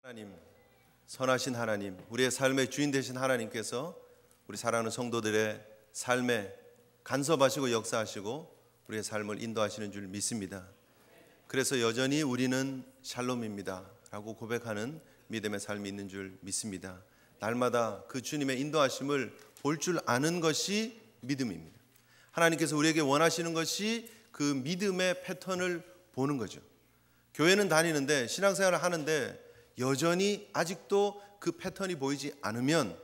하나님, 선하신 하나님, 우리의 삶의 주인 되신 하나님께서 우리 사랑하는 성도들의 삶에 간섭하시고 역사하시고 우리의 삶을 인도하시는 줄 믿습니다. 그래서 여전히 우리는 샬롬입니다 라고 고백하는 믿음의 삶이 있는 줄 믿습니다. 날마다 그 주님의 인도하심을 볼 줄 아는 것이 믿음입니다. 하나님께서 우리에게 원하시는 것이 그 믿음의 패턴을 보는 거죠. 교회는 다니는데, 신앙생활을 하는데 여전히 아직도 그 패턴이 보이지 않으면,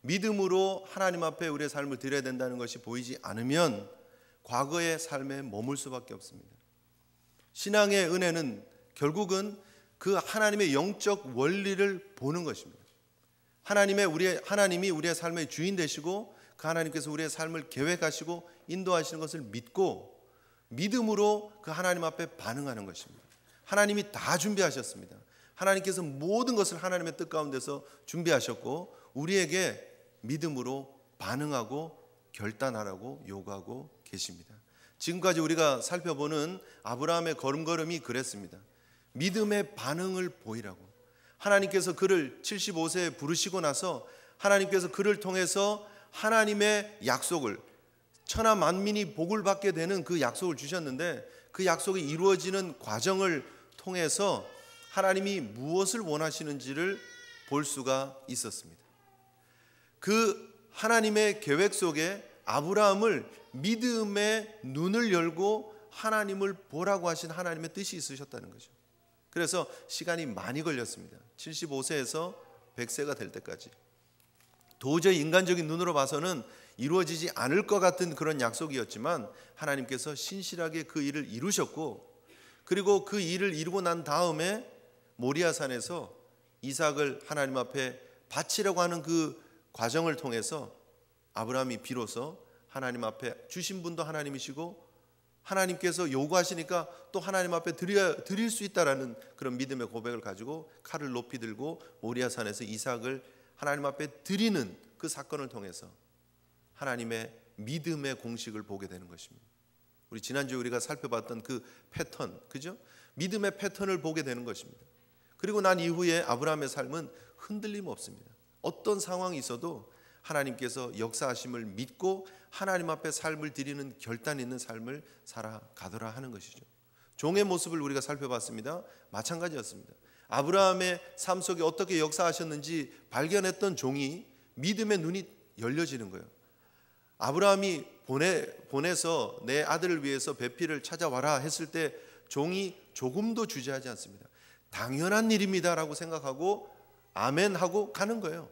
믿음으로 하나님 앞에 우리의 삶을 드려야 된다는 것이 보이지 않으면 과거의 삶에 머물 수밖에 없습니다. 신앙의 은혜는 결국은 그 하나님의 영적 원리를 보는 것입니다. 하나님이 우리의 삶의 주인 되시고 그 하나님께서 우리의 삶을 계획하시고 인도하시는 것을 믿고 믿음으로 그 하나님 앞에 반응하는 것입니다. 하나님이 다 준비하셨습니다. 하나님께서 모든 것을 하나님의 뜻 가운데서 준비하셨고 우리에게 믿음으로 반응하고 결단하라고 요구하고 계십니다. 지금까지 우리가 살펴보는 아브라함의 걸음걸음이 그랬습니다. 믿음의 반응을 보이라고. 하나님께서 그를 75세에 부르시고 나서 하나님께서 그를 통해서 하나님의 약속을, 천하 만민이 복을 받게 되는 그 약속을 주셨는데, 그 약속이 이루어지는 과정을 통해서 하나님이 무엇을 원하시는지를 볼 수가 있었습니다. 그 하나님의 계획 속에 아브라함을 믿음의 눈을 열고 하나님을 보라고 하신 하나님의 뜻이 있으셨다는 거죠. 그래서 시간이 많이 걸렸습니다. 75세에서 100세가 될 때까지. 도저히 인간적인 눈으로 봐서는 이루어지지 않을 것 같은 그런 약속이었지만 하나님께서 신실하게 그 일을 이루셨고, 그리고 그 일을 이루고 난 다음에 모리아산에서 이삭을 하나님 앞에 바치려고 하는 그 과정을 통해서 아브라함이 비로소 하나님 앞에 주신 분도 하나님이시고 하나님께서 요구하시니까 또 하나님 앞에 드릴 수 있다라는 그런 믿음의 고백을 가지고 칼을 높이 들고 모리아산에서 이삭을 하나님 앞에 드리는 그 사건을 통해서 하나님의 믿음의 공식을 보게 되는 것입니다. 우리 지난주에 우리가 살펴봤던 그 패턴, 그죠? 믿음의 패턴을 보게 되는 것입니다. 그리고 난 이후에 아브라함의 삶은 흔들림 없습니다. 어떤 상황이 있어도 하나님께서 역사하심을 믿고 하나님 앞에 삶을 드리는 결단 있는 삶을 살아가더라 하는 것이죠. 종의 모습을 우리가 살펴봤습니다. 마찬가지였습니다. 아브라함의 삶 속에 어떻게 역사하셨는지 발견했던 종이 믿음의 눈이 열려지는 거예요. 아브라함이 보내서 내 아들을 위해서 배필을 찾아와라 했을 때 종이 조금도 주저하지 않습니다. 당연한 일입니다 라고 생각하고 아멘 하고 가는 거예요.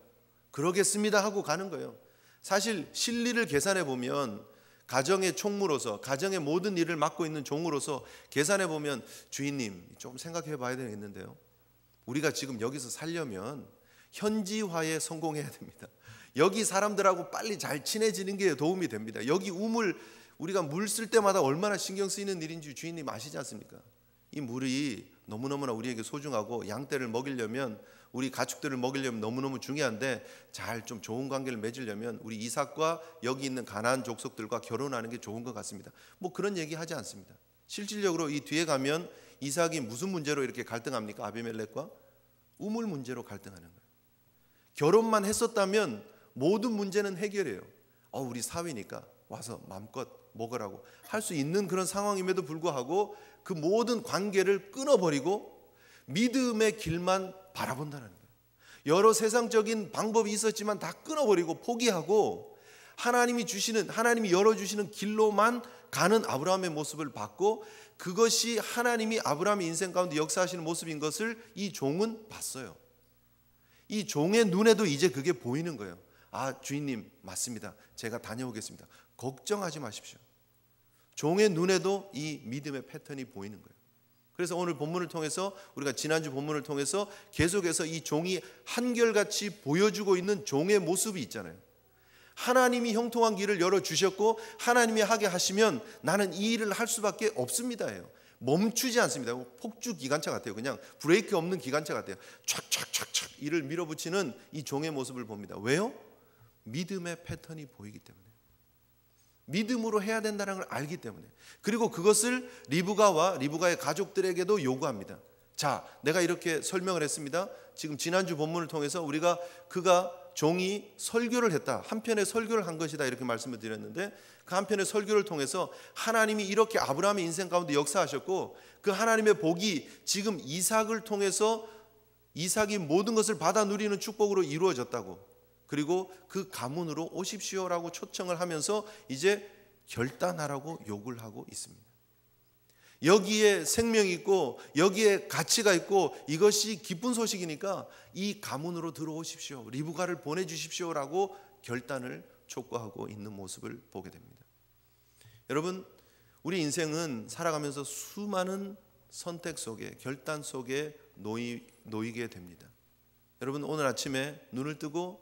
그러겠습니다 하고 가는 거예요. 사실 실리를 계산해 보면, 가정의 총무로서, 가정의 모든 일을 맡고 있는 종으로서 계산해 보면, 주인님 좀 생각해 봐야 되겠는데요, 우리가 지금 여기서 살려면 현지화에 성공해야 됩니다. 여기 사람들하고 빨리 잘 친해지는 게 도움이 됩니다. 여기 우리가 물 쓸 때마다 얼마나 신경 쓰이는 일인지 주인님 아시지 않습니까? 이 물이 너무너무나 우리에게 소중하고 양떼를 먹이려면, 우리 가축들을 먹이려면 너무너무 중요한데, 잘 좀 좋은 관계를 맺으려면 우리 이삭과 여기 있는 가나안 족속들과 결혼하는 게 좋은 것 같습니다. 뭐 그런 얘기 하지 않습니다. 실질적으로 이 뒤에 가면 이삭이 무슨 문제로 이렇게 갈등합니까? 아비멜렉과 우물 문제로 갈등하는 거예요. 결혼만 했었다면 모든 문제는 해결해요. 우리 사위니까 와서 마음껏 먹으라고 할 수 있는 그런 상황임에도 불구하고 그 모든 관계를 끊어버리고 믿음의 길만 바라본다는 거예요. 여러 세상적인 방법이 있었지만 다 끊어버리고 포기하고 하나님이 열어주시는 길로만 가는 아브라함의 모습을 봤고, 그것이 하나님이 아브라함의 인생 가운데 역사하시는 모습인 것을 이 종은 봤어요. 이 종의 눈에도 이제 그게 보이는 거예요. 주인님 맞습니다. 제가 다녀오겠습니다. 걱정하지 마십시오. 종의 눈에도 이 믿음의 패턴이 보이는 거예요. 그래서 오늘 본문을 통해서, 우리가 지난주 본문을 통해서 계속해서 이 종이 한결같이 보여주고 있는 종의 모습이 있잖아요. 하나님이 형통한 길을 열어주셨고 하나님이 하게 하시면 나는 이 일을 할 수밖에 없습니다예요. 멈추지 않습니다. 폭주 기관차 같아요. 그냥 브레이크 없는 기관차 같아요. 촥촥촥촥 이를 밀어붙이는 이 종의 모습을 봅니다. 왜요? 믿음의 패턴이 보이기 때문에, 믿음으로 해야 된다는 걸 알기 때문에, 그리고 그것을 리브가의 가족들에게도 요구합니다. 자, 내가 이렇게 설명을 했습니다. 지금 지난주 본문을 통해서 우리가 그가 종이 설교를 했다, 한편의 설교를 한 것이다, 이렇게 말씀을 드렸는데, 그 한편의 설교를 통해서 하나님이 이렇게 아브라함의 인생 가운데 역사하셨고, 그 하나님의 복이 지금 이삭을 통해서 이삭이 모든 것을 받아 누리는 축복으로 이루어졌다고, 그리고 그 가문으로 오십시오라고 초청을 하면서 이제 결단하라고 요구를 하고 있습니다. 여기에 생명이 있고 여기에 가치가 있고 이것이 기쁜 소식이니까 이 가문으로 들어오십시오, 리브가를 보내주십시오라고 결단을 촉구하고 있는 모습을 보게 됩니다. 여러분, 우리 인생은 살아가면서 수많은 선택 속에, 결단 속에 놓이게 됩니다. 여러분, 오늘 아침에 눈을 뜨고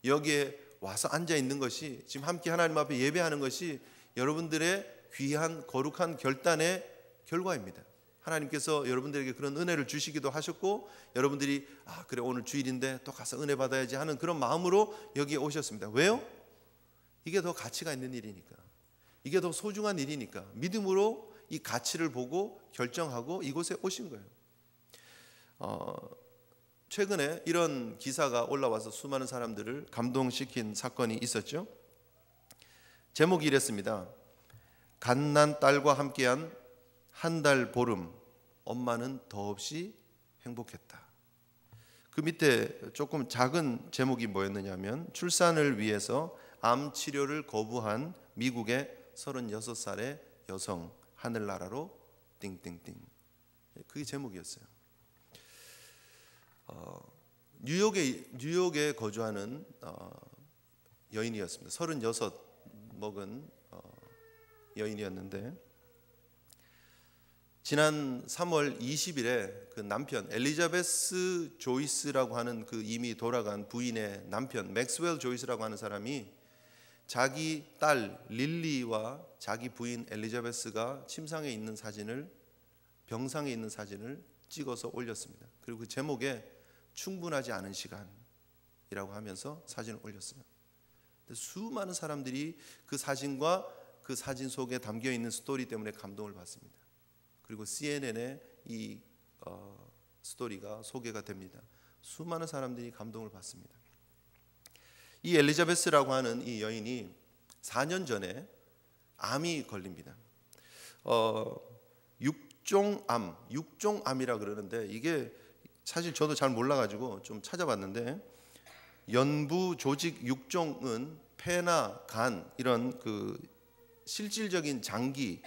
여기에 와서 앉아 있는 것이, 지금 함께 하나님 앞에 예배하는 것이 여러분들의 귀한 거룩한 결단의 결과입니다. 하나님께서 여러분들에게 그런 은혜를 주시기도 하셨고, 여러분들이 그래 오늘 주일인데 또 가서 은혜 받아야지 하는 그런 마음으로 여기에 오셨습니다. 왜요? 이게 더 가치가 있는 일이니까, 이게 더 소중한 일이니까 믿음으로 이 가치를 보고 결정하고 이곳에 오신 거예요. 최근에 이런 기사가 올라와서 수많은 사람들을 감동시킨 사건이 있었죠. 제목이 이랬습니다. 갓난 딸과 함께한 한 달 보름, 엄마는 더없이 행복했다. 그 밑에 조금 작은 제목이 뭐였느냐면, 출산을 위해서 암 치료를 거부한 미국의 36살의 여성, 하늘나라로 띵띵띵. 그게 제목이었어요. 뉴욕에 거주하는 여인이었습니다. 36 먹은 여인이었는데, 지난 3월 20일에 그 남편 엘리자베스 조이스라고 하는 그 이미 돌아간 부인의 남편 맥스웰 조이스라고 하는 사람이 자기 딸 릴리와 자기 부인 엘리자베스가 침상에 있는 사진을, 병상에 있는 사진을 찍어서 올렸습니다. 그리고 그 제목에 충분하지 않은 시간이라고 하면서 사진을 올렸어요. 수많은 사람들이 그 사진과 그 사진 속에 담겨 있는 스토리 때문에 감동을 받습니다. 그리고 CNN에 이 스토리가 소개가 됩니다. 수많은 사람들이 감동을 받습니다. 이 엘리자베스라고 하는 이 여인이 4년 전에 암이 걸립니다. 육종암이라 그러는데, 이게 사실 저도 잘 몰라가지고 좀 찾아봤는데, 연부 조직 육종은 폐나 간, 이런 그 실질적인 장기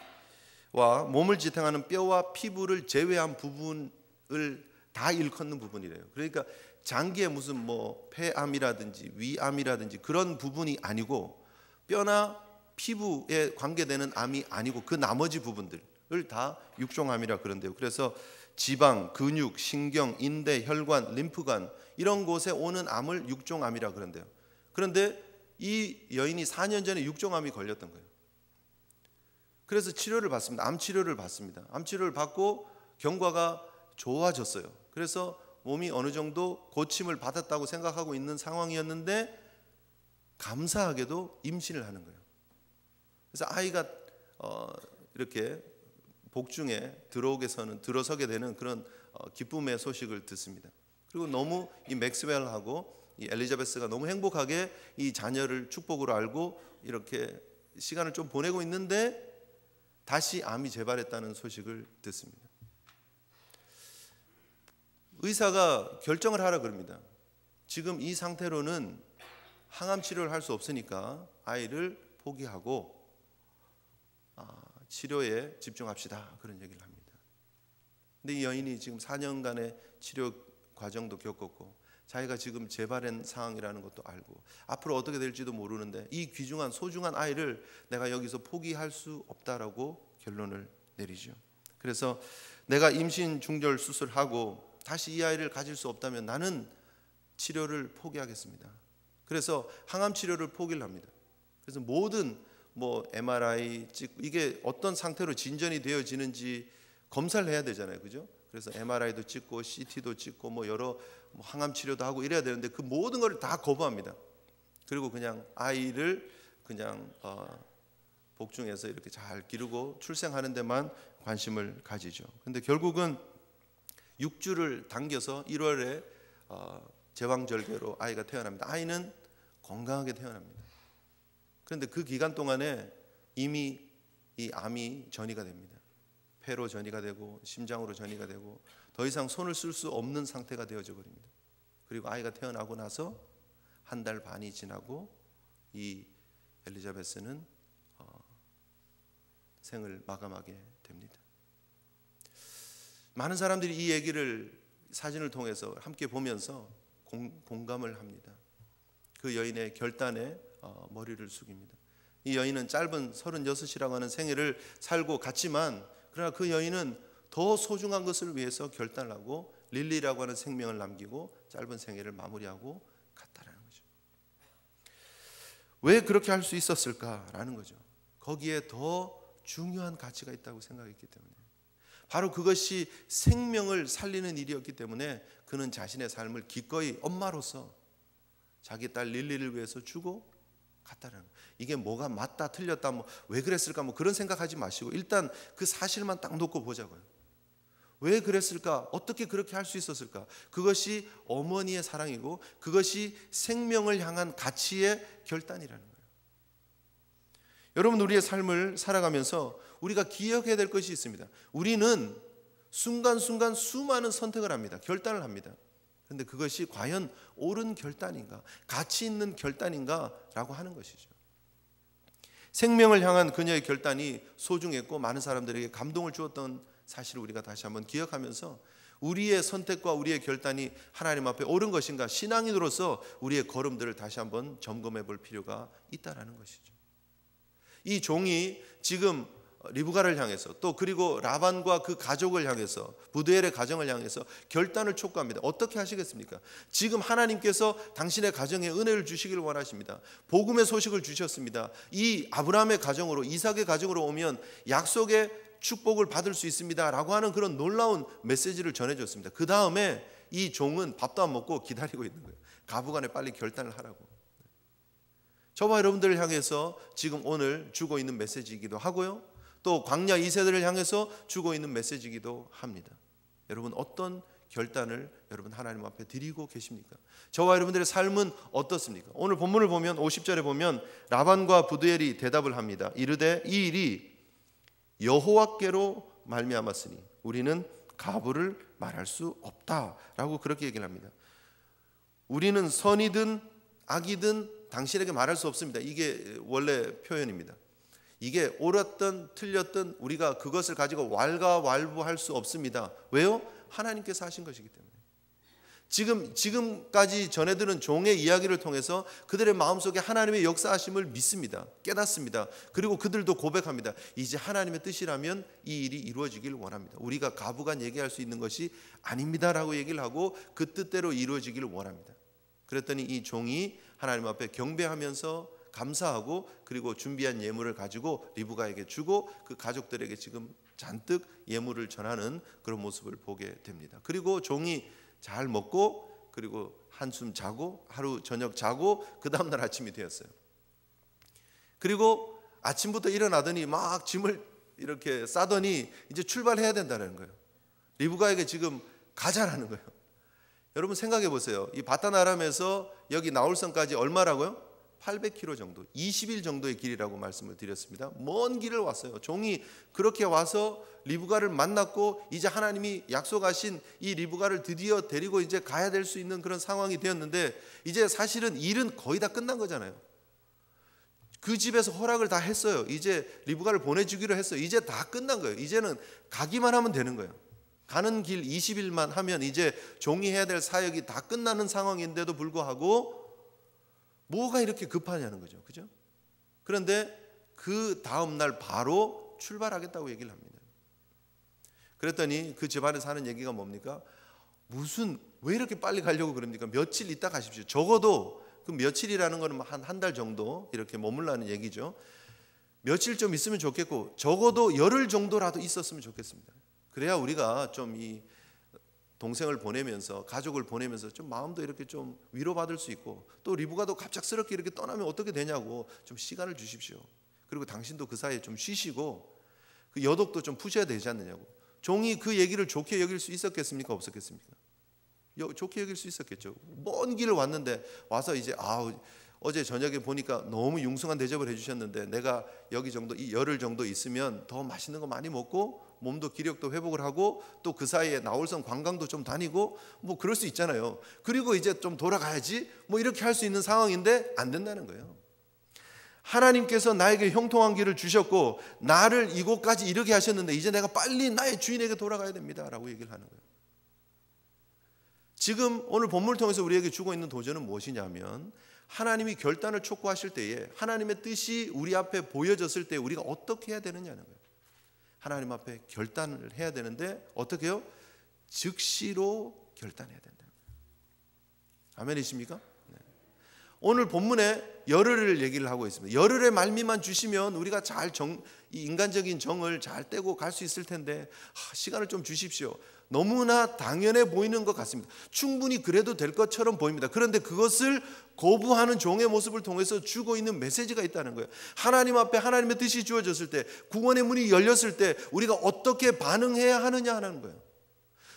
와 몸을 지탱하는 뼈와 피부를 제외한 부분을 다 일컫는 부분이래요. 그러니까 장기에 무슨 뭐 폐암이라든지 위암이라든지 그런 부분이 아니고, 뼈나 피부에 관계되는 암이 아니고 그 나머지 부분들을 다 육종암이라 그런데요. 그래서 지방, 근육, 신경, 인대, 혈관, 림프관 이런 곳에 오는 암을 육종암이라 그런데요. 그런데 이 여인이 4년 전에 육종암이 걸렸던 거예요. 그래서 치료를 받습니다. 암 치료를 받습니다. 암 치료를 받고 경과가 좋아졌어요. 그래서 몸이 어느 정도 고침을 받았다고 생각하고 있는 상황이었는데, 감사하게도 임신을 하는 거예요. 그래서 아이가 이렇게 복중에 들어서게 되는 그런 기쁨의 소식을 듣습니다. 그리고 너무 이 맥스웰하고 이 엘리자베스가 너무 행복하게 이 자녀를 축복으로 알고 이렇게 시간을 좀 보내고 있는데, 다시 암이 재발했다는 소식을 듣습니다. 의사가 결정을 하라 그럽니다. 지금 이 상태로는 항암 치료를 할 수 없으니까 아이를 포기하고 치료에 집중합시다, 그런 얘기를 합니다. 근데 이 여인이 지금 4년간의 치료 과정도 겪었고, 자기가 지금 재발한 상황이라는 것도 알고, 앞으로 어떻게 될지도 모르는데, 이 귀중한 소중한 아이를 내가 여기서 포기할 수 없다라고 결론을 내리죠. 그래서 내가 임신 중절 수술하고 다시 이 아이를 가질 수 없다면 나는 치료를 포기하겠습니다. 그래서 항암 치료를 포기를 합니다. 그래서 모든 MRI 찍고, 이게 어떤 상태로 진전이 되어지는지 검사를 해야 되잖아요, 그죠? 그래서 MRI도 찍고 CT도 찍고 여러 항암 치료도 하고 이래야 되는데, 그 모든 걸 다 거부합니다. 그리고 그냥 아이를 그냥 복중에서 이렇게 잘 기르고 출생하는 데만 관심을 가지죠. 근데 결국은 6주를 당겨서 1월에 제왕절개로 아이가 태어납니다. 아이는 건강하게 태어납니다. 그런데 그 기간 동안에 이미 이 암이 전이가 됩니다. 폐로 전이가 되고 심장으로 전이가 되고 더 이상 손을 쓸 수 없는 상태가 되어져 버립니다. 그리고 아이가 태어나고 나서 한 달 반이 지나고 이 엘리자베스는 생을 마감하게 됩니다. 많은 사람들이 이 얘기를 사진을 통해서 함께 보면서 공감을 합니다. 그 여인의 결단에 머리를 숙입니다. 이 여인은 짧은 36이라고 하는 생애를 살고 갔지만 그러나 그 여인은 더 소중한 것을 위해서 결단을 하고 릴리라고 하는 생명을 남기고 짧은 생애를 마무리하고 갔다라는 거죠. 왜 그렇게 할 수 있었을까라는 거죠. 거기에 더 중요한 가치가 있다고 생각했기 때문에, 바로 그것이 생명을 살리는 일이었기 때문에 그는 자신의 삶을 기꺼이 엄마로서 자기 딸 릴리를 위해서 주고 갔다는 거예요. 이게 뭐가 맞다 틀렸다 왜 그랬을까 그런 생각하지 마시고 일단 그 사실만 딱 놓고 보자고요. 왜 그랬을까? 어떻게 그렇게 할 수 있었을까? 그것이 어머니의 사랑이고 그것이 생명을 향한 가치의 결단이라는 거예요. 여러분, 우리의 삶을 살아가면서 우리가 기억해야 될 것이 있습니다. 우리는 순간순간 수많은 선택을 합니다. 결단을 합니다. 그런데 그것이 과연 옳은 결단인가, 가치 있는 결단인가 라고 하는 것이죠. 생명을 향한 그녀의 결단이 소중했고 많은 사람들에게 감동을 주었던 사실을 우리가 다시 한번 기억하면서 우리의 선택과 우리의 결단이 하나님 앞에 옳은 것인가, 신앙인으로서 우리의 걸음들을 다시 한번 점검해 볼 필요가 있다라는 것이죠. 이 종이 지금 리브가를 향해서 또 그리고 라반과 그 가족을 향해서, 부두엘의 가정을 향해서 결단을 촉구합니다. 어떻게 하시겠습니까? 지금 하나님께서 당신의 가정에 은혜를 주시길 원하십니다. 복음의 소식을 주셨습니다. 이 아브라함의 가정으로, 이삭의 가정으로 오면 약속의 축복을 받을 수 있습니다 라고 하는 그런 놀라운 메시지를 전해줬습니다. 그 다음에 이 종은 밥도 안 먹고 기다리고 있는 거예요. 가부간에 빨리 결단을 하라고. 저와 여러분들을 향해서 지금 오늘 주고 있는 메시지이기도 하고요, 또 광야 2세대를 향해서 주고 있는 메시지이기도 합니다. 여러분, 어떤 결단을 여러분 하나님 앞에 드리고 계십니까? 저와 여러분들의 삶은 어떻습니까? 오늘 본문을 보면 50절에 보면 라반과 부두엘이 대답을 합니다. 이르되 이 일이 여호와께로 말미암았으니 우리는 가부를 말할 수 없다라고 그렇게 얘기를 합니다. 우리는 선이든 악이든 당신에게 말할 수 없습니다. 이게 원래 표현입니다. 이게 옳았든 틀렸든 우리가 그것을 가지고 왈가왈부할 수 없습니다. 왜요? 하나님께서 하신 것이기 때문에. 지금까지 전해드는 종의 이야기를 통해서 그들의 마음속에 하나님의 역사하심을 믿습니다. 깨닫습니다. 그리고 그들도 고백합니다. 이제 하나님의 뜻이라면 이 일이 이루어지길 원합니다. 우리가 가부간 얘기할 수 있는 것이 아닙니다라고 얘기를 하고 그 뜻대로 이루어지길 원합니다. 그랬더니 이 종이 하나님 앞에 경배하면서 감사하고 그리고 준비한 예물을 가지고 리브가에게 주고 그 가족들에게 지금 잔뜩 예물을 전하는 그런 모습을 보게 됩니다. 그리고 종이 잘 먹고 그리고 한숨 자고 하루 저녁 자고 그 다음날 아침이 되었어요. 그리고 아침부터 일어나더니 막 짐을 이렇게 싸더니 이제 출발해야 된다는 거예요. 리브가에게 지금 가자라는 거예요. 여러분 생각해 보세요. 이 바단 아람에서 여기 나홀성까지 얼마라고요? 800km 정도, 20일 정도의 길이라고 말씀을 드렸습니다. 먼 길을 왔어요. 종이 그렇게 와서 리브가를 만났고 이제 하나님이 약속하신 이 리브가를 드디어 데리고 이제 가야 될 수 있는 그런 상황이 되었는데 이제 사실은 일은 거의 다 끝난 거잖아요. 그 집에서 허락을 다 했어요. 이제 리브가를 보내주기로 했어요. 이제 다 끝난 거예요. 이제는 가기만 하면 되는 거예요. 가는 길 20일만 하면 이제 종이 해야 될 사역이 다 끝나는 상황인데도 불구하고 뭐가 이렇게 급하냐는 거죠. 그죠? 그런데 그 다음 날 바로 출발하겠다고 얘기를 합니다. 그랬더니 그 집안에 사는 얘기가 뭡니까? 왜 이렇게 빨리 가려고 그럽니까? 며칠 있다 가십시오. 적어도 그 며칠이라는 거는 한 달 정도 이렇게 머물라는 얘기죠. 며칠 좀 있으면 좋겠고 적어도 열흘 정도라도 있었으면 좋겠습니다. 그래야 우리가 좀 이 동생을 보내면서 가족을 보내면서 좀 마음도 이렇게 좀 위로받을 수 있고 또 리브가도 갑작스럽게 이렇게 떠나면 어떻게 되냐고 좀 시간을 주십시오. 그리고 당신도 그 사이에 좀 쉬시고 그 여독도 좀 푸셔야 되지 않느냐고. 종이 그 얘기를 좋게 여길 수 있었겠습니까? 없었겠습니까? 좋게 여길 수 있었겠죠. 먼 길을 왔는데 와서 이제 어제 저녁에 보니까 너무 융숭한 대접을 해주셨는데 내가 여기 정도 이 열흘 정도 있으면 더 맛있는 거 많이 먹고 몸도 기력도 회복을 하고 또 그 사이에 나홀성 관광도 좀 다니고 뭐 그럴 수 있잖아요. 그리고 이제 좀 돌아가야지 뭐 이렇게 할 수 있는 상황인데 안 된다는 거예요. 하나님께서 나에게 형통한 길을 주셨고 나를 이곳까지 이르게 하셨는데 이제 내가 빨리 나의 주인에게 돌아가야 됩니다 라고 얘기를 하는 거예요. 지금 오늘 본문을 통해서 우리에게 주고 있는 도전은 무엇이냐면 하나님이 결단을 촉구하실 때에 하나님의 뜻이 우리 앞에 보여졌을 때 우리가 어떻게 해야 되느냐는 거예요. 하나님 앞에 결단을 해야 되는데 어떻게 해요? 즉시로 결단해야 된다. 아멘이십니까? 네. 오늘 본문에 열흘을 얘기를 하고 있습니다. 열흘의 말미만 주시면 우리가 잘 이 인간적인 정을 잘 떼고 갈 수 있을 텐데 시간을 좀 주십시오. 너무나 당연해 보이는 것 같습니다. 충분히 그래도 될 것처럼 보입니다. 그런데 그것을 거부하는 종의 모습을 통해서 주고 있는 메시지가 있다는 거예요. 하나님 앞에 하나님의 뜻이 주어졌을 때, 구원의 문이 열렸을 때 우리가 어떻게 반응해야 하느냐 하는 거예요.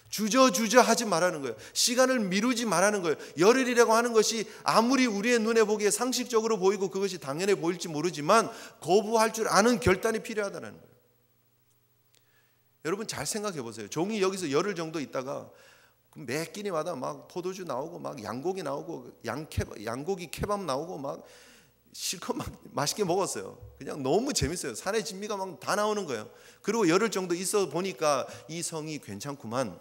주저주저 하지 말라는 거예요. 시간을 미루지 말라는 거예요. 열흘이라고 하는 것이 아무리 우리의 눈에 보기에 상식적으로 보이고 그것이 당연해 보일지 모르지만 거부할 줄 아는 결단이 필요하다는 거예요. 여러분 잘 생각해 보세요. 종이 여기서 열흘 정도 있다가 매 끼니마다 막 포도주 나오고 막 양고기 나오고 양고기 케밥 나오고 막 실컷 막 맛있게 먹었어요. 그냥 너무 재밌어요. 산의 진미가 막 다 나오는 거예요. 그리고 열흘 정도 있어 보니까 이 성이 괜찮구만.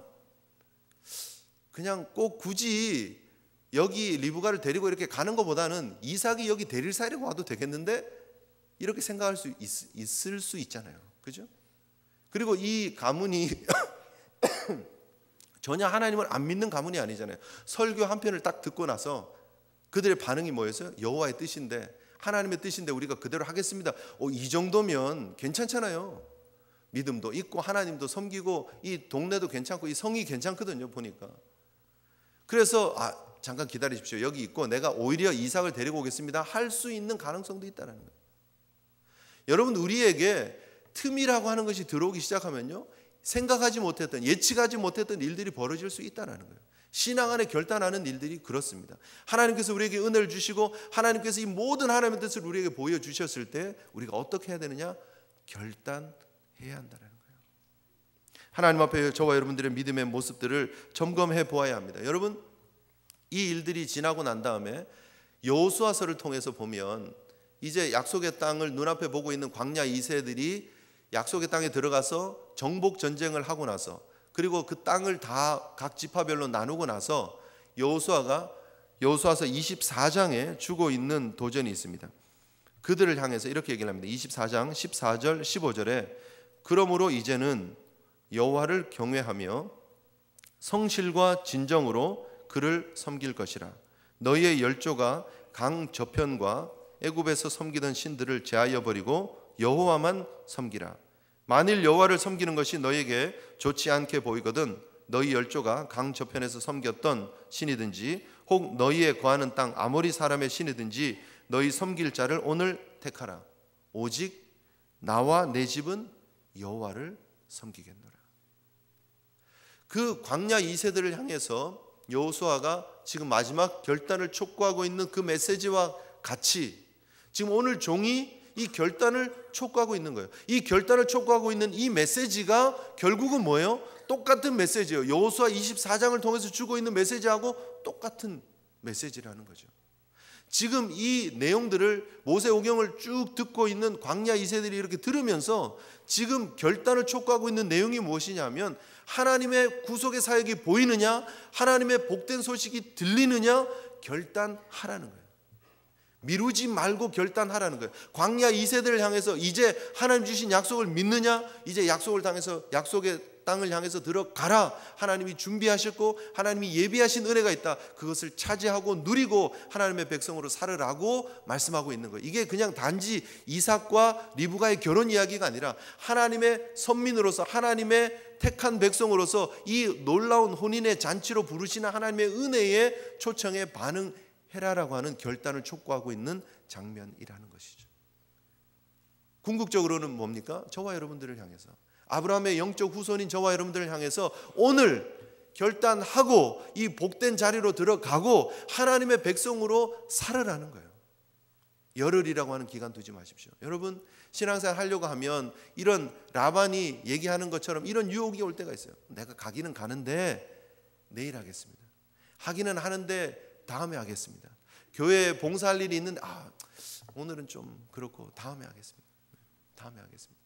그냥 꼭 굳이 여기 리브가를 데리고 이렇게 가는 것보다는 이삭이 여기 데릴 사이라고 와도 되겠는데 이렇게 생각할 수 있을 수 있잖아요. 그죠? 그리고 이 가문이 전혀 하나님을 안 믿는 가문이 아니잖아요. 설교 한 편을 딱 듣고 나서 그들의 반응이 뭐였어요? 여호와의 뜻인데, 하나님의 뜻인데 우리가 그대로 하겠습니다. 이 정도면 괜찮잖아요. 믿음도 있고 하나님도 섬기고 이 동네도 괜찮고 이 성이 괜찮거든요. 보니까. 그래서 잠깐 기다리십시오. 여기 있고 내가 오히려 이삭을 데리고 오겠습니다. 할 수 있는 가능성도 있다는 거예요. 여러분 우리에게 틈이라고 하는 것이 들어오기 시작하면요, 생각하지 못했던, 예측하지 못했던 일들이 벌어질 수 있다는 거예요. 신앙 안에 결단하는 일들이 그렇습니다. 하나님께서 우리에게 은혜를 주시고 하나님께서 이 모든 하나님의 뜻을 우리에게 보여주셨을 때 우리가 어떻게 해야 되느냐? 결단해야 한다는 거예요. 하나님 앞에 저와 여러분들의 믿음의 모습들을 점검해 보아야 합니다. 여러분 이 일들이 지나고 난 다음에 여호수아서를 통해서 보면 이제 약속의 땅을 눈앞에 보고 있는 광야 2세들이 약속의 땅에 들어가서 정복 전쟁을 하고 나서, 그리고 그 땅을 다 각 지파별로 나누고 나서 여호수아서 24장에 주고 있는 도전이 있습니다. 그들을 향해서 이렇게 얘기를 합니다. 24장 14절 15절에 그러므로 이제는 여호와를 경외하며 성실과 진정으로 그를 섬길 것이라. 너희의 열조가 강 저편과 애굽에서 섬기던 신들을 제하여 버리고 여호와만 섬기라. 만일 여호와를 섬기는 것이 너희에게 좋지 않게 보이거든 너희 열조가 강 저편에서 섬겼던 신이든지 혹 너희의 거하는 땅 아모리 사람의 신이든지 너희 섬길 자를 오늘 택하라. 오직 나와 내 집은 여호와를 섬기겠노라. 그 광야 2세들을 향해서 여호수아가 지금 마지막 결단을 촉구하고 있는 그 메시지와 같이 지금 오늘 종이 이 결단을 촉구하고 있는 거예요. 이 결단을 촉구하고 있는 이 메시지가 결국은 뭐예요? 똑같은 메시지예요. 여호수아 24장을 통해서 주고 있는 메시지하고 똑같은 메시지라는 거죠. 지금 이 내용들을 모세오경을 쭉 듣고 있는 광야 2세들이 이렇게 들으면서 지금 결단을 촉구하고 있는 내용이 무엇이냐면 하나님의 구속의 사역이 보이느냐, 하나님의 복된 소식이 들리느냐 결단하라는 거예요. 미루지 말고 결단하라는 거예요. 광야 2세들을 향해서 이제 하나님 주신 약속을 믿느냐, 이제 약속을 당해서 약속의 땅을 향해서 들어가라. 하나님이 준비하셨고 하나님이 예비하신 은혜가 있다. 그것을 차지하고 누리고 하나님의 백성으로 살으라고 말씀하고 있는 거예요. 이게 그냥 단지 이삭과 리브가의 결혼 이야기가 아니라 하나님의 선민으로서 하나님의 택한 백성으로서 이 놀라운 혼인의 잔치로 부르시는 하나님의 은혜의 초청에 반응해라라고 하는 결단을 촉구하고 있는 장면이라는 것이죠. 궁극적으로는 뭡니까? 저와 여러분들을 향해서 아브라함의 영적 후손인 저와 여러분들을 향해서 오늘 결단하고 이 복된 자리로 들어가고 하나님의 백성으로 살아라는 거예요. 열흘이라고 하는 기간 두지 마십시오. 여러분, 신앙생활 하려고 하면 이런 라반이 얘기하는 것처럼 이런 유혹이 올 때가 있어요. 내가 가기는 가는데 내일 하겠습니다. 하기는 하는데 다음에 하겠습니다. 교회에 봉사할 일이 있는데 오늘은 좀 그렇고 다음에 하겠습니다. 다음에 하겠습니다.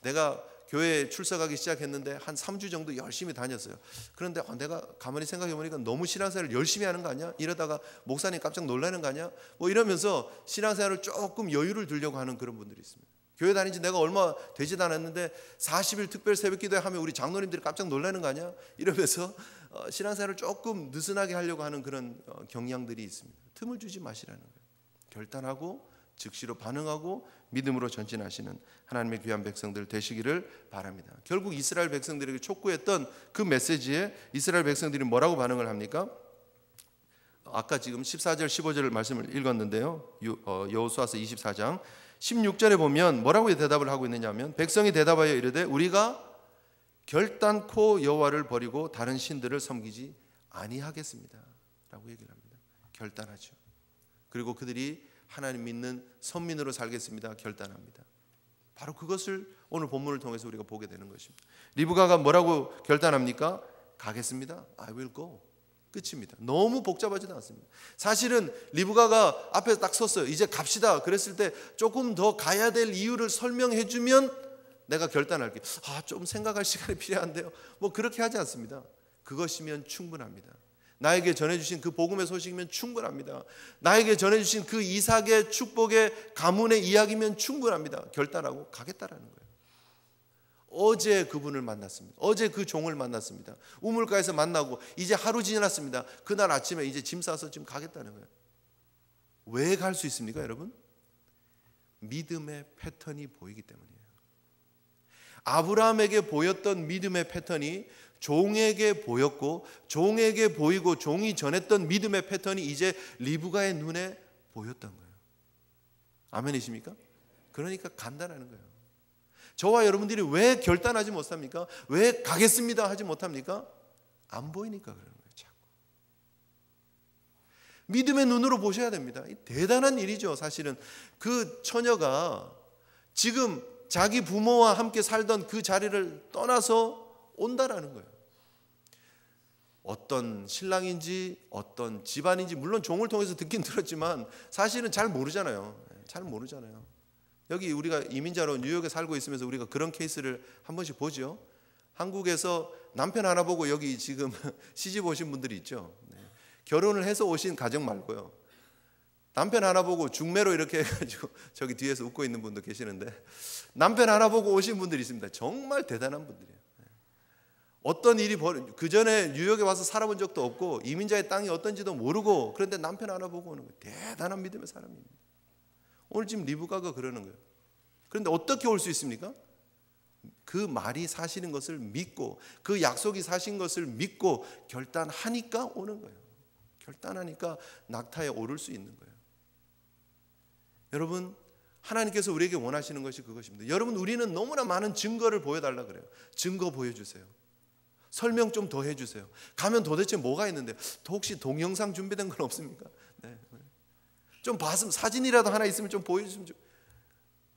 내가 교회에 출석하기 시작했는데 한 3주 정도 열심히 다녔어요. 그런데 내가 가만히 생각해 보니까 너무 신앙생활을 열심히 하는 거 아니야? 이러다가 목사님 깜짝 놀라는 거 아니야? 뭐 이러면서 신앙생활을 조금 여유를 두려고 하는 그런 분들이 있습니다. 교회 다닌 지 내가 얼마 되지도 않았는데 40일 특별 새벽기도회 하면 우리 장로님들이 깜짝 놀라는 거 아니야? 이러면서 신앙생활을 조금 느슨하게 하려고 하는 그런 경향들이 있습니다. 틈을 주지 마시라는 거예요. 결단하고 즉시로 반응하고 믿음으로 전진하시는 하나님의 귀한 백성들 되시기를 바랍니다. 결국 이스라엘 백성들에게 촉구했던 그 메시지에 이스라엘 백성들이 뭐라고 반응을 합니까? 아까 지금 14절 15절 말씀을 읽었는데요. 여호수아서 24장 16절에 보면 뭐라고 대답을 하고 있느냐 하면 백성이 대답하여 이르되 우리가 결단코 여호와를 버리고 다른 신들을 섬기지 아니하겠습니다 라고 얘기를 합니다. 결단하죠. 그리고 그들이 하나님 믿는 선민으로 살겠습니다. 결단합니다. 바로 그것을 오늘 본문을 통해서 우리가 보게 되는 것입니다. 리브가가 뭐라고 결단합니까? 가겠습니다. I will go. 끝입니다. 너무 복잡하지도 않습니다. 사실은 리브가가 앞에 딱 섰어요. 이제 갑시다. 그랬을 때 조금 더 가야 될 이유를 설명해 주면 내가 결단할게. 좀 생각할 시간이 필요한데요. 뭐 그렇게 하지 않습니다. 그것이면 충분합니다. 나에게 전해주신 그 복음의 소식이면 충분합니다. 나에게 전해주신 그 이삭의 축복의 가문의 이야기면 충분합니다. 결단하고 가겠다라는 거예요. 어제 그분을 만났습니다. 어제 그 종을 만났습니다. 우물가에서 만나고 이제 하루 지났습니다. 그날 아침에 이제 짐 싸서 지금 가겠다는 거예요. 왜 갈 수 있습니까, 여러분? 믿음의 패턴이 보이기 때문이에요. 아브라함에게 보였던 믿음의 패턴이 종에게 보였고 종에게 보이고 종이 전했던 믿음의 패턴이 이제 리브가의 눈에 보였던 거예요. 아멘이십니까? 그러니까 간다라는 거예요. 저와 여러분들이 왜 결단하지 못합니까? 왜 가겠습니다 하지 못합니까? 안 보이니까 그러는 거예요. 자꾸. 믿음의 눈으로 보셔야 됩니다. 대단한 일이죠. 사실은 그 처녀가 지금 자기 부모와 함께 살던 그 자리를 떠나서 온다라는 거예요. 어떤 신랑인지 어떤 집안인지 물론 종을 통해서 듣긴 들었지만 사실은 잘 모르잖아요. 잘 모르잖아요. 여기 우리가 이민자로 뉴욕에 살고 있으면서 우리가 그런 케이스를 한 번씩 보죠. 한국에서 남편 하나 보고 여기 지금 시집 오신 분들이 있죠. 결혼을 해서 오신 가정 말고요. 남편 하나 보고 중매로 이렇게 해가지고 저기 뒤에서 웃고 있는 분도 계시는데 남편 하나 보고 오신 분들이 있습니다. 정말 대단한 분들이에요. 어떤 일이 그 전에 뉴욕에 와서 살아본 적도 없고 이민자의 땅이 어떤지도 모르고 그런데 남편 하나 보고 오는 거예요. 대단한 믿음의 사람입니다. 오늘 지금 리브가가 그러는 거예요. 그런데 어떻게 올 수 있습니까? 그 말이 사시는 것을 믿고 그 약속이 사신 것을 믿고 결단하니까 오는 거예요. 결단하니까 낙타에 오를 수 있는 거예요. 여러분, 하나님께서 우리에게 원하시는 것이 그것입니다. 여러분, 우리는 너무나 많은 증거를 보여달라 그래요. 증거 보여주세요. 설명 좀 더 해주세요. 가면 도대체 뭐가 있는데 혹시 동영상 준비된 건 없습니까? 네. 좀 봤으면 사진이라도 하나 있으면 좀 보여주시면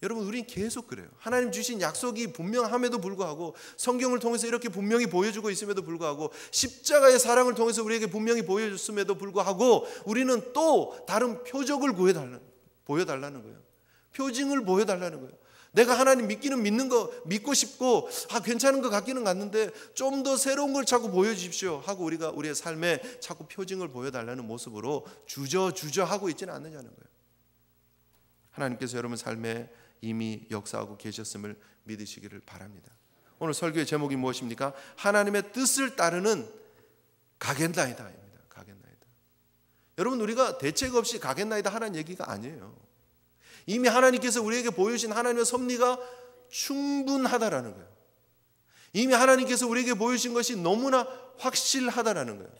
여러분, 우리는 계속 그래요. 하나님 주신 약속이 분명함에도 불구하고 성경을 통해서 이렇게 분명히 보여주고 있음에도 불구하고 십자가의 사랑을 통해서 우리에게 분명히 보여줬음에도 불구하고 우리는 또 다른 표적을 보여달라는 거예요. 표징을 보여달라는 거예요. 내가 하나님 믿기는 믿는 거 믿고 싶고 괜찮은 것 같기는 같는데 좀 더 새로운 걸 자꾸 보여주십시오 하고 우리가 우리의 삶에 자꾸 표징을 보여달라는 모습으로 주저하고 있지는 않느냐는 거예요. 하나님께서 여러분 삶에 이미 역사하고 계셨음을 믿으시기를 바랍니다. 오늘 설교의 제목이 무엇입니까? 하나님의 뜻을 따르는 가겠나이다입니다. 가겠나이다. 여러분, 우리가 대책 없이 가겠나이다 하라는 얘기가 아니에요. 이미 하나님께서 우리에게 보여주신 하나님의 섭리가 충분하다라는 거예요. 이미 하나님께서 우리에게 보여주신 것이 너무나 확실하다라는 거예요.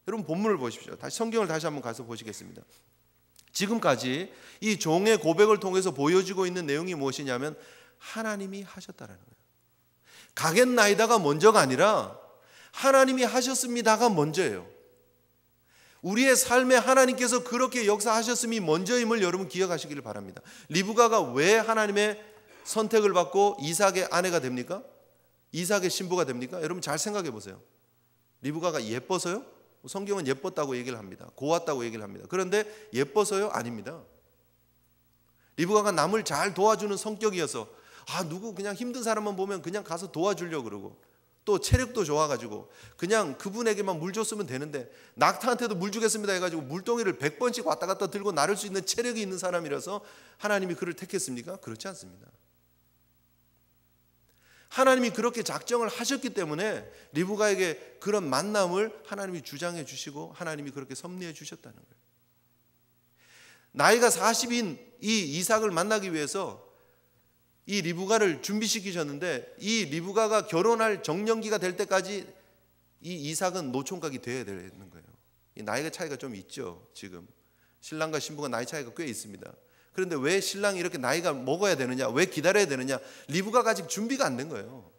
여러분, 본문을 보십시오. 다시 성경을 다시 한번 가서 보시겠습니다. 지금까지 이 종의 고백을 통해서 보여주고 있는 내용이 무엇이냐면 하나님이 하셨다라는 거예요. 가겠나이다가 먼저가 아니라 하나님이 하셨습니다가 먼저예요. 우리의 삶에 하나님께서 그렇게 역사하셨음이 먼저임을 여러분 기억하시기를 바랍니다. 리브가가 왜 하나님의 선택을 받고 이삭의 아내가 됩니까? 이삭의 신부가 됩니까? 여러분 잘 생각해 보세요. 리브가가 예뻐서요? 성경은 예뻤다고 얘기를 합니다. 고왔다고 얘기를 합니다. 그런데 예뻐서요? 아닙니다. 리브가가 남을 잘 도와주는 성격이어서 누구 그냥 힘든 사람만 보면 그냥 가서 도와주려고 그러고, 또 체력도 좋아가지고 그냥 그분에게만 물 줬으면 되는데 낙타한테도 물 주겠습니다 해가지고 물동이를 100번씩 왔다 갔다 들고 나를 수 있는 체력이 있는 사람이라서 하나님이 그를 택했습니까? 그렇지 않습니다. 하나님이 그렇게 작정을 하셨기 때문에 리브가에게 그런 만남을 하나님이 주장해 주시고 하나님이 그렇게 섭리해 주셨다는 거예요. 나이가 40인 이 이삭을 만나기 위해서 이 리브가를 준비시키셨는데, 이 리브가가 결혼할 정년기가 될 때까지 이 이삭은 노총각이 되어야 되는 거예요. 이 나이가 차이가 좀 있죠. 지금 신랑과 신부가 나이 차이가 꽤 있습니다. 그런데 왜 신랑이 이렇게 나이가 먹어야 되느냐, 왜 기다려야 되느냐? 리브가가 아직 준비가 안 된 거예요.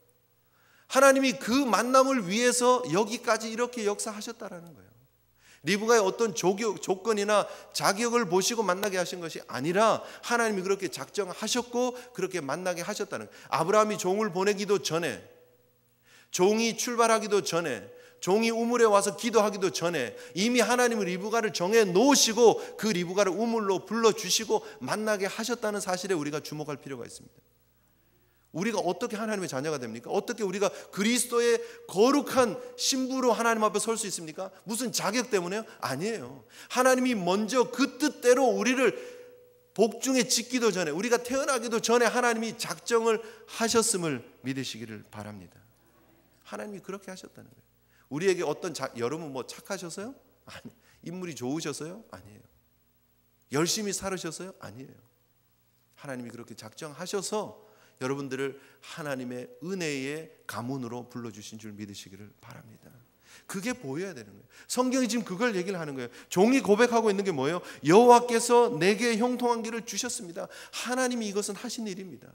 하나님이 그 만남을 위해서 여기까지 이렇게 역사하셨다라는 거예요. 리브가의 어떤 조건이나 자격을 보시고 만나게 하신 것이 아니라 하나님이 그렇게 작정하셨고 그렇게 만나게 하셨다는 거예요. 아브라함이 종을 보내기도 전에, 종이 출발하기도 전에, 종이 우물에 와서 기도하기도 전에 이미 하나님은 리브가를 정해 놓으시고 그 리브가를 우물로 불러주시고 만나게 하셨다는 사실에 우리가 주목할 필요가 있습니다. 우리가 어떻게 하나님의 자녀가 됩니까? 어떻게 우리가 그리스도의 거룩한 신부로 하나님 앞에 설 수 있습니까? 무슨 자격 때문에요? 아니에요. 하나님이 먼저 그 뜻대로 우리를 복중에 짓기도 전에, 우리가 태어나기도 전에 하나님이 작정을 하셨음을 믿으시기를 바랍니다. 하나님이 그렇게 하셨다는 거예요. 우리에게 여러분 뭐 착하셔서요? 아니. 인물이 좋으셔서요? 아니에요. 열심히 살으셔서요? 아니에요. 하나님이 그렇게 작정하셔서 여러분들을 하나님의 은혜의 가문으로 불러주신 줄 믿으시기를 바랍니다. 그게 보여야 되는 거예요. 성경이 지금 그걸 얘기를 하는 거예요. 종이 고백하고 있는 게 뭐예요? 여호와께서 내게 형통한 길을 주셨습니다. 하나님이 이것은 하신 일입니다.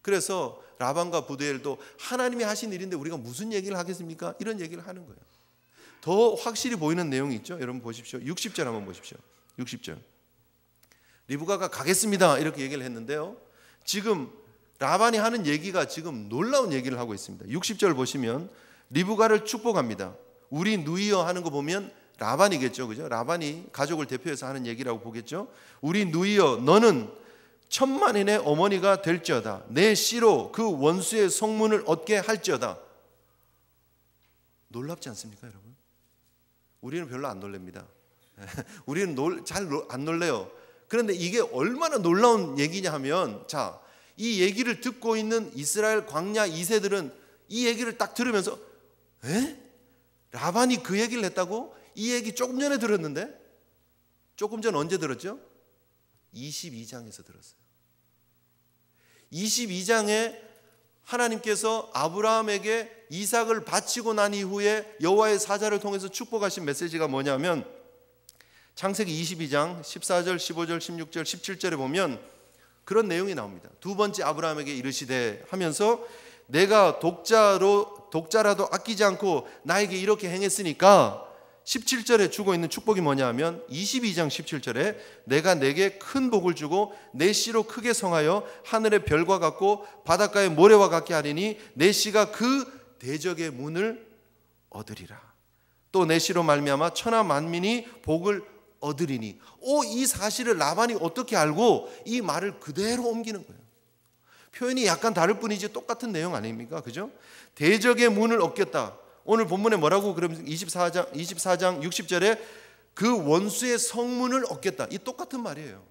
그래서 라반과 부두엘도 하나님이 하신 일인데 우리가 무슨 얘기를 하겠습니까? 이런 얘기를 하는 거예요. 더 확실히 보이는 내용이 있죠. 여러분 보십시오. 60절 한번 보십시오. 60절. 리브가가 가겠습니다 이렇게 얘기를 했는데요, 지금 라반이 하는 얘기가 지금 놀라운 얘기를 하고 있습니다. 60절 보시면 리브가를 축복합니다. 우리 누이여 하는 거 보면 라반이겠죠, 그죠? 라반이 가족을 대표해서 하는 얘기라고 보겠죠. 우리 누이여, 너는 천만인의 어머니가 될지어다. 내 씨로 그 원수의 성문을 얻게 할지어다. 놀랍지 않습니까, 여러분? 우리는 별로 안 놀랍니다. 우리는 잘 안 놀래요. 그런데 이게 얼마나 놀라운 얘기냐 하면, 자, 이 얘기를 듣고 있는 이스라엘 광야 2세들은 이 얘기를 딱 들으면서, 라반이 그 얘기를 했다고? 이 얘기 조금 전에 들었는데? 조금 전 언제 들었죠? 22장에서 들었어요. 22장에 하나님께서 아브라함에게 이삭을 바치고 난 이후에 여호와의 사자를 통해서 축복하신 메시지가 뭐냐면, 창세기 22장 14절, 15절, 16절, 17절에 보면 그런 내용이 나옵니다. 두 번째 아브라함에게 이르시되 하면서, 내가 독자라도 아끼지 않고 나에게 이렇게 행했으니까, 17절에 주고 있는 축복이 뭐냐 하면 22장 17절에 내가 내게 큰 복을 주고 내 씨로 크게 성하여 하늘의 별과 같고 바닷가의 모래와 같게 하리니 내 씨가 그 대적의 문을 얻으리라. 또 내 씨로 말미암아 천하 만민이 복을 얻으리니. 이 사실을 라반이 어떻게 알고 이 말을 그대로 옮기는 거예요. 표현이 약간 다를 뿐이지 똑같은 내용 아닙니까? 그죠? 대적의 문을 얻겠다. 오늘 본문에 뭐라고 그러면 24장 60절에 그 원수의 성문을 얻겠다. 이 똑같은 말이에요.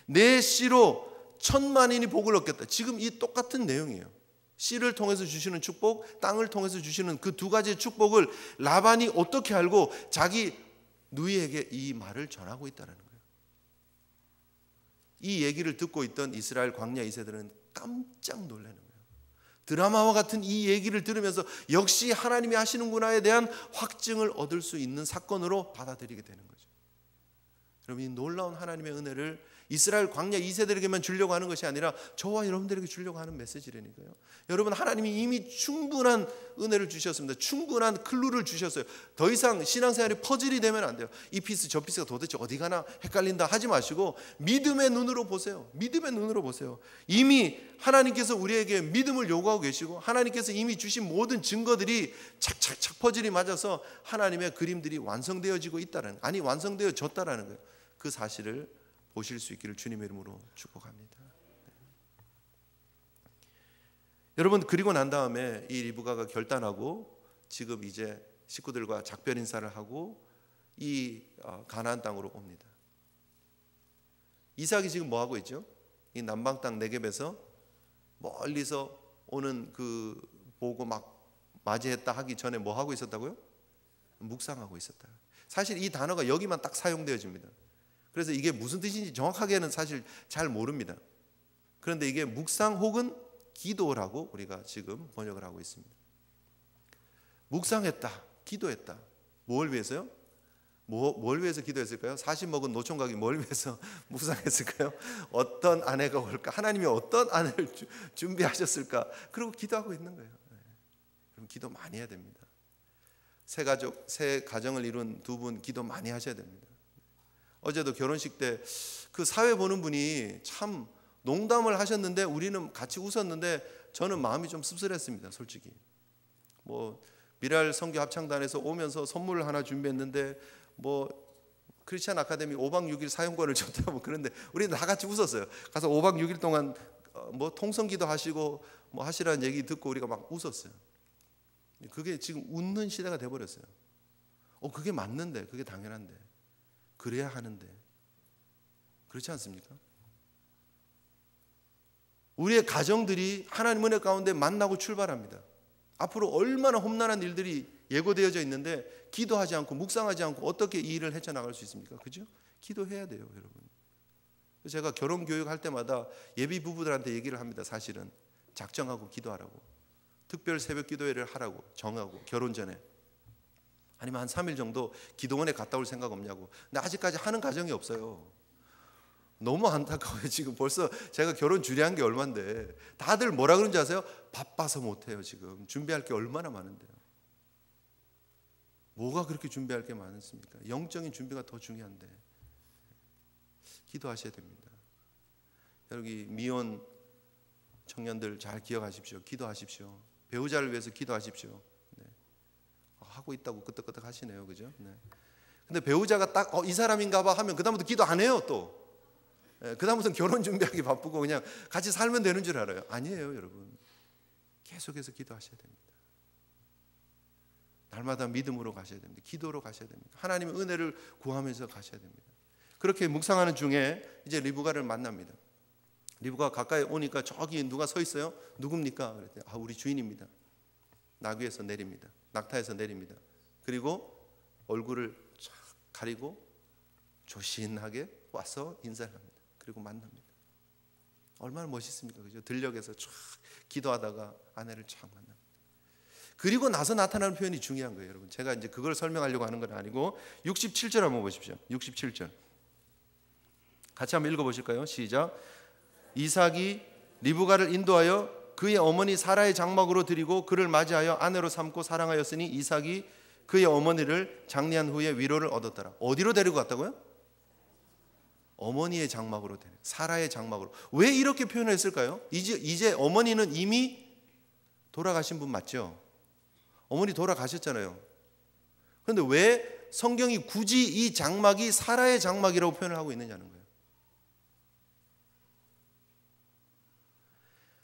내 씨로 천만인이 복을 얻겠다. 지금 이 똑같은 내용이에요. 씨를 통해서 주시는 축복, 땅을 통해서 주시는 그 두 가지의 축복을 라반이 어떻게 알고 자기 누이에게 이 말을 전하고 있다는 거예요. 이 얘기를 듣고 있던 이스라엘 광야 2세들은 깜짝 놀라는 거예요. 드라마와 같은 이 얘기를 들으면서 역시 하나님이 하시는구나에 대한 확증을 얻을 수 있는 사건으로 받아들이게 되는 거죠. 여러분, 이 놀라운 하나님의 은혜를 이스라엘 광야 2세들에게만 주려고 하는 것이 아니라 저와 여러분들에게 주려고 하는 메시지라니까요. 여러분, 하나님이 이미 충분한 은혜를 주셨습니다. 충분한 클루를 주셨어요. 더 이상 신앙생활이 퍼즐이 되면 안 돼요. 이 피스 저 피스가 도대체 어디 가나 헷갈린다 하지 마시고 믿음의 눈으로 보세요. 믿음의 눈으로 보세요. 이미 하나님께서 우리에게 믿음을 요구하고 계시고 하나님께서 이미 주신 모든 증거들이 착착착 퍼즐이 맞아서 하나님의 그림들이 완성되어지고 있다는, 아니 완성되어졌다라는 거예요. 그 사실을 보실 수 있기를 주님의 이름으로 축복합니다. 여러분, 그리고 난 다음에 이 리브가가 결단하고 지금 이제 식구들과 작별 인사를 하고 이 가나안 땅으로 옵니다. 이삭이 지금 뭐 하고 있죠? 이 남방 땅 네겝에서 멀리서 오는 그 보고 막 맞이했다 하기 전에 뭐 하고 있었다고요? 묵상하고 있었다. 사실 이 단어가 여기만 딱 사용되어집니다. 그래서 이게 무슨 뜻인지 정확하게는 사실 잘 모릅니다. 그런데 이게 묵상 혹은 기도라고 우리가 지금 번역을 하고 있습니다. 묵상했다, 기도했다. 뭘 위해서요? 뭘 위해서 기도했을까요? 40 먹은 노총각이 뭘 위해서 묵상했을까요? 어떤 아내가 올까? 하나님이 어떤 아내를 준비하셨을까? 그리고 기도하고 있는 거예요. 그럼 기도 많이 해야 됩니다. 새 가정을 이룬 두 분 기도 많이 하셔야 됩니다. 어제도 결혼식 때 그 사회 보는 분이 참 농담을 하셨는데 우리는 같이 웃었는데 저는 마음이 좀 씁쓸했습니다. 솔직히 뭐 미랄 선교 합창단에서 오면서 선물을 하나 준비했는데 뭐 크리스찬 아카데미 5박 6일 사용권을 줬다 뭐 그런데 우리는 다 같이 웃었어요. 가서 5박 6일 동안 뭐 통성기도 하시고 뭐 하시라는 얘기 듣고 우리가 막 웃었어요. 그게 지금 웃는 시대가 돼버렸어요. 그게 맞는데, 그게 당연한데, 그래야 하는데, 그렇지 않습니까? 우리의 가정들이 하나님 은혜 가운데 만나고 출발합니다. 앞으로 얼마나 험난한 일들이 예고되어져 있는데 기도하지 않고 묵상하지 않고 어떻게 이 일을 헤쳐나갈 수 있습니까? 그죠? 기도해야 돼요, 여러분. 제가 결혼 교육할 때마다 예비 부부들한테 얘기를 합니다. 사실은 작정하고 기도하라고, 특별 새벽 기도회를 하라고 정하고, 결혼 전에 아니면 한 3일 정도 기도원에 갔다 올 생각 없냐고. 근데 아직까지 하는 가정이 없어요. 너무 안타까워요. 지금 벌써 제가 결혼 주례한 게 얼만데 다들 뭐라 그런지 아세요? 바빠서 못해요. 지금 준비할 게 얼마나 많은데요. 뭐가 그렇게 준비할 게 많습니까? 영적인 준비가 더 중요한데. 기도하셔야 됩니다. 여기 미혼 청년들 잘 기억하십시오. 기도하십시오. 배우자를 위해서 기도하십시오. 네. 하고 있다고 끄떡끄떡 하시네요. 그죠? 네. 근데 배우자가 딱 이 사람인가 봐 하면 그다음부터 기도 안 해요. 또 그다음부터는 결혼 준비하기 바쁘고 그냥 같이 살면 되는 줄 알아요. 아니에요, 여러분. 계속해서 기도하셔야 됩니다. 날마다 믿음으로 가셔야 됩니다. 기도로 가셔야 됩니다. 하나님의 은혜를 구하면서 가셔야 됩니다. 그렇게 묵상하는 중에 이제 리브가를 만납니다. 리브가 가까이 오니까 저기 누가 서 있어요? 누굽니까? 그랬더니 우리 주인입니다. 나귀에서 내립니다. 낙타에서 내립니다. 그리고 얼굴을 쫙 가리고 조신하게 와서 인사를 합니다. 그리고 만납니다. 얼마나 멋있습니까? 그죠? 들녘에서 쫙 기도하다가 아내를 쫙 만납니다. 그리고 나서 나타나는 표현이 중요한 거예요, 여러분. 제가 이제 그걸 설명하려고 하는 건 아니고 67절 한번 보십시오. 67절. 같이 한번 읽어보실까요? 시작. 이삭이 리브가를 인도하여 그의 어머니 사라의 장막으로 드리고 그를 맞이하여 아내로 삼고 사랑하였으니 이삭이 그의 어머니를 장례한 후에 위로를 얻었더라. 어디로 데리고 갔다고요? 어머니의 장막으로, 사라의 장막으로. 왜 이렇게 표현했을까요? 이제 어머니는 이미 돌아가신 분 맞죠? 어머니 돌아가셨잖아요. 그런데 왜 성경이 굳이 이 장막이 사라의 장막이라고 표현을 하고 있느냐는 거예요.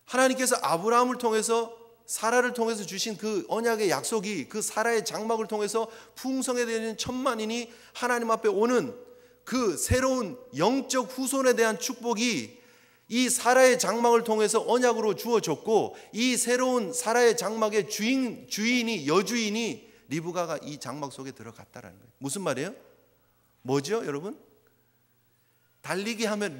하나님께서 아브라함을 통해서 사라를 통해서 주신 그 언약의 약속이 그 사라의 장막을 통해서 풍성해지는 천만인이 하나님 앞에 오는 그 새로운 영적 후손에 대한 축복이 이 사라의 장막을 통해서 언약으로 주어졌고, 이 새로운 사라의 장막의 주인이 여주인이 리브가가 이 장막 속에 들어갔다라는 거예요. 무슨 말이에요? 뭐죠, 여러분? 달리기 하면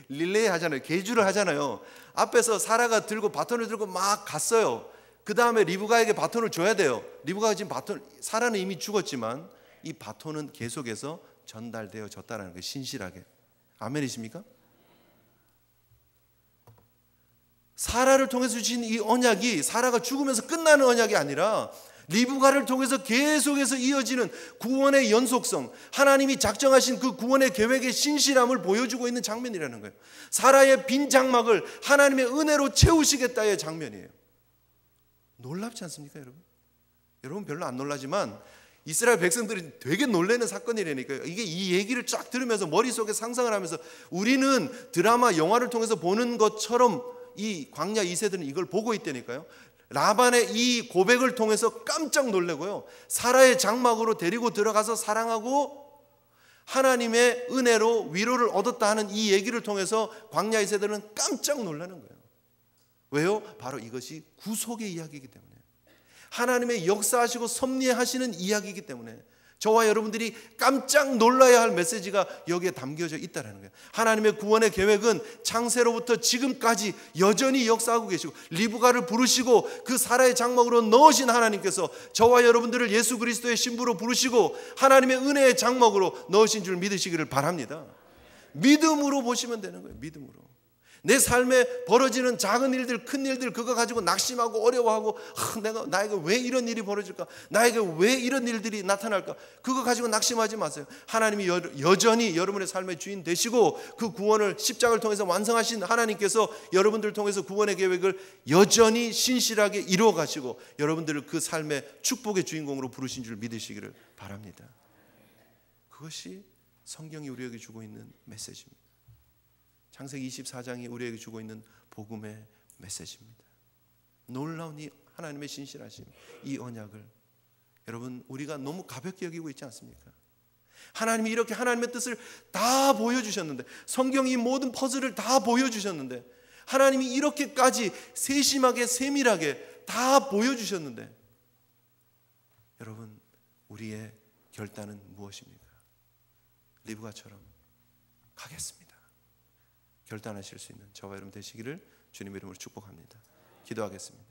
릴레이 하잖아요. 계주를 하잖아요. 앞에서 사라가 들고 바톤을 들고 막 갔어요. 그 다음에 리브가에게 바톤을 줘야 돼요. 리브가가 지금 사라는 이미 죽었지만 이 바톤은 계속해서 전달되어졌다라는 게 신실하게. 아멘이십니까? 사라를 통해서 주신 이 언약이 사라가 죽으면서 끝나는 언약이 아니라 리브가를 통해서 계속해서 이어지는 구원의 연속성, 하나님이 작정하신 그 구원의 계획의 신실함을 보여주고 있는 장면이라는 거예요. 사라의 빈 장막을 하나님의 은혜로 채우시겠다의 장면이에요. 놀랍지 않습니까, 여러분? 여러분 별로 안 놀라지만 이스라엘 백성들이 되게 놀라는 사건이라니까요. 이게 이 얘기를 쫙 들으면서 머릿속에 상상을 하면서 우리는 드라마, 영화를 통해서 보는 것처럼 이 광야 2세들은 이걸 보고 있다니까요. 라반의 이 고백을 통해서 깜짝 놀래고요, 사라의 장막으로 데리고 들어가서 사랑하고 하나님의 은혜로 위로를 얻었다 하는 이 얘기를 통해서 광야 2세들은 깜짝 놀라는 거예요. 왜요? 바로 이것이 구속의 이야기이기 때문에, 하나님의 역사하시고 섭리하시는 이야기이기 때문에 저와 여러분들이 깜짝 놀라야 할 메시지가 여기에 담겨져 있다는 거예요. 하나님의 구원의 계획은 창세로부터 지금까지 여전히 역사하고 계시고, 리브가를 부르시고 그 사라의 장막으로 넣으신 하나님께서 저와 여러분들을 예수 그리스도의 신부로 부르시고 하나님의 은혜의 장막으로 넣으신 줄 믿으시기를 바랍니다. 믿음으로 보시면 되는 거예요. 믿음으로. 내 삶에 벌어지는 작은 일들, 큰 일들, 그거 가지고 낙심하고 어려워하고, 나에게 왜 이런 일이 벌어질까? 나에게 왜 이런 일들이 나타날까? 그거 가지고 낙심하지 마세요. 하나님이 여전히 여러분의 삶의 주인 되시고 그 구원을 십자가를 통해서 완성하신 하나님께서 여러분들을 통해서 구원의 계획을 여전히 신실하게 이루어 가시고 여러분들을 그 삶의 축복의 주인공으로 부르신 줄 믿으시기를 바랍니다. 그것이 성경이 우리에게 주고 있는 메시지입니다. 창세기 24장이 우리에게 주고 있는 복음의 메시지입니다. 놀라운 이 하나님의 신실하심, 이 언약을 여러분 우리가 너무 가볍게 여기고 있지 않습니까? 하나님이 이렇게 하나님의 뜻을 다 보여주셨는데, 성경이 모든 퍼즐을 다 보여주셨는데, 하나님이 이렇게까지 세심하게 세밀하게 다 보여주셨는데, 여러분 우리의 결단은 무엇입니까? 리브가처럼 가겠습니다. 결단하실 수 있는 저와 여러분 되시기를 주님의 이름으로 축복합니다. 기도하겠습니다.